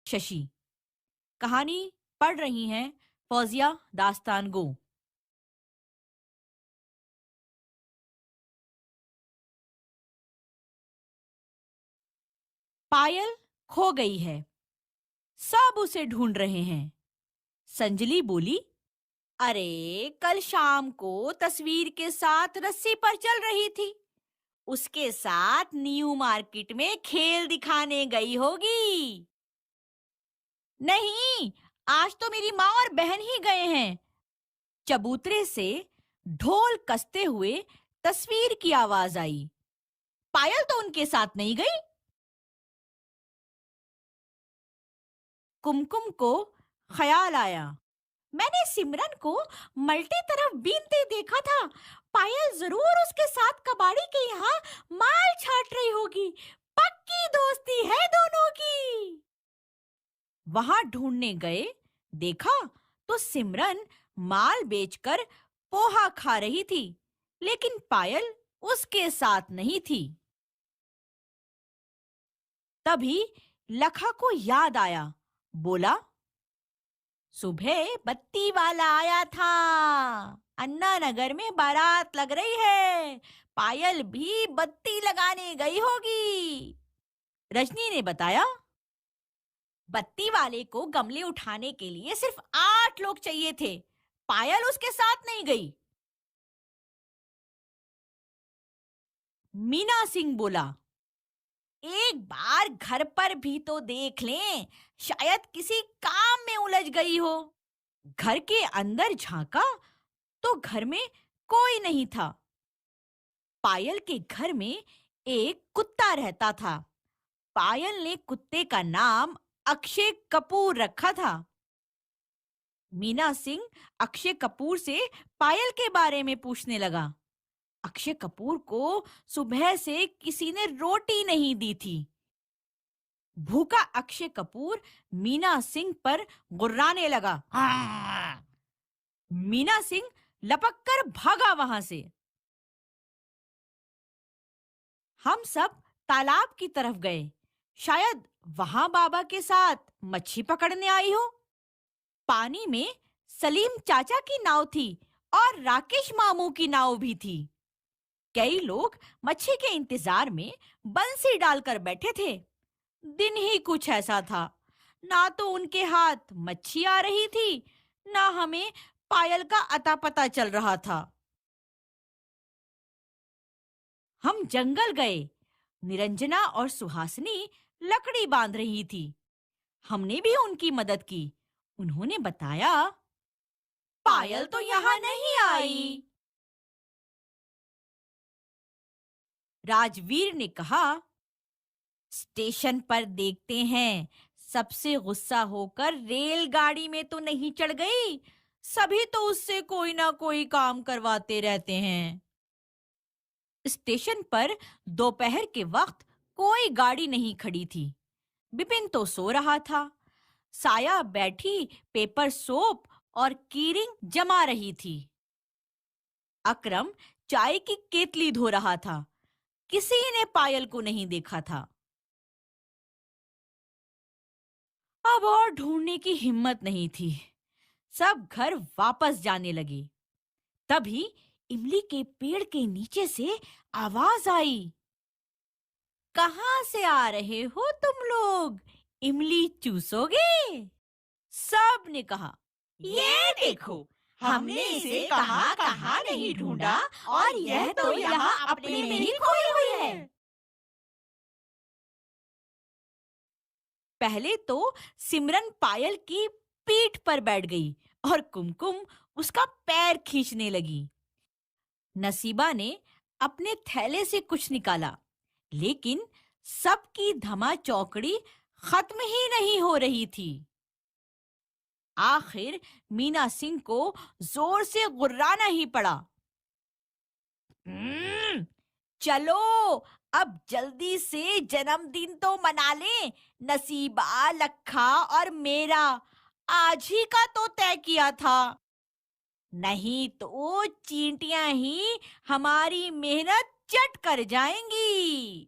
शशि। कहानी पढ़ रही हैं फौजिया दास्तान गो। पायल खो गई है, सब उसे ढूंढ रहे हैं। संजली बोली, अरे कल शाम को तस्वीर के साथ रस्सी पर चल रही थी, उसके साथ न्यू मार्केट में खेल दिखाने गई होगी। नहीं, आज तो मेरी माँ और बहन ही गए हैं। चबूतरे से ढोल कसते हुए तस्वीर की आवाज आई। पायल तो उनके साथ नहीं गई। कुमकुम को ख्याल आया, मैंने सिमरन को मल्टी तरफ बीनते देखा था। पायल जरूर उसके साथ कबाड़ी के यहाँ माल छाट रही होगी। पक्की दोस्ती है दोनों की। वहां ढूंढने गए, देखा तो सिमरन माल बेचकर पोहा खा रही थी, लेकिन पायल उसके साथ नहीं थी। तभी लखा को याद आया, बोला, सुबह बत्ती वाला आया था, अन्ना नगर में बारात लग रही है, पायल भी बत्ती लगाने गई होगी। रजनी ने बताया, बत्ती वाले को गमले उठाने के लिए सिर्फ 8 लोग चाहिए थे, पायल उसके साथ नहीं गई। मीना सिंह बोला, एक बार घर पर भी तो देख लें, शायद किसी काम में उलझ गई हो। घर के अंदर झांका तो घर में कोई नहीं था। पायल के घर में एक कुत्ता रहता था। पायल ने कुत्ते का नाम अक्षय कपूर रखा था। मीना सिंह अक्षय कपूर से पायल के बारे में पूछने लगा। अक्षय कपूर को सुबह से किसी ने रोटी नहीं दी थी। भूखा अक्षय कपूर मीना सिंह पर गुर्राने लगा। हाँ! मीना सिंह लपक कर भागा वहां से। हम सब तालाब की तरफ गए, शायद वहां बाबा के साथ मच्छी पकड़ने आई हो। पानी में सलीम चाचा की नाव थी और राकेश मामू की नाव भी थी। कई लोग मच्छी के इंतजार में बंसी डालकर बैठे थे। दिन ही कुछ ऐसा था, ना तो उनके हाथ मच्छी आ रही थी, ना हमें पायल का अता पता चल रहा था। हम जंगल गए। निरंजना और सुहासिनी लकड़ी बांध रही थी। हमने भी उनकी मदद की। उन्होंने बताया, पायल तो यहाँ नहीं आई। राजवीर ने कहा, स्टेशन पर देखते हैं, सबसे गुस्सा होकर रेलगाड़ी में तो नहीं चढ़ गई। सभी तो उससे कोई ना कोई काम करवाते रहते हैं। स्टेशन पर दोपहर के वक्त कोई गाड़ी नहीं खड़ी थी। बिपिन तो सो रहा था। साया बैठी पेपर सोप और कीरिंग जमा रही थी। अकरम चाय की केतली धो रहा था। किसी ने पायल को नहीं देखा था। अब और ढूंढने की हिम्मत नहीं थी। सब घर वापस जाने लगे। तभी इमली के पेड़ के नीचे से आवाज आई, कहां से आ रहे हो तुम लोग? इमली चूसोगे? सब ने कहा, ये देखो, हमने इसे कहाँ कहाँ नहीं ढूंढा और यह तो यहाँ अपने में ही खोई हुई है। पहले तो सिमरन पायल की पीठ पर बैठ गई और कुमकुम उसका पैर खींचने लगी। नसीबा ने अपने थैले से कुछ निकाला, लेकिन सबकी धमा चौकड़ी खत्म ही नहीं हो रही थी। आखिर मीना सिंह को जोर से गुर्राना ही पड़ा। चलो, अब जल्दी से जन्मदिन तो मना लें, नसीबा, लखा और मेरा आज ही का तो तय किया था। नहीं तो चींटियां ही हमारी मेहनत चट कर जाएंगी।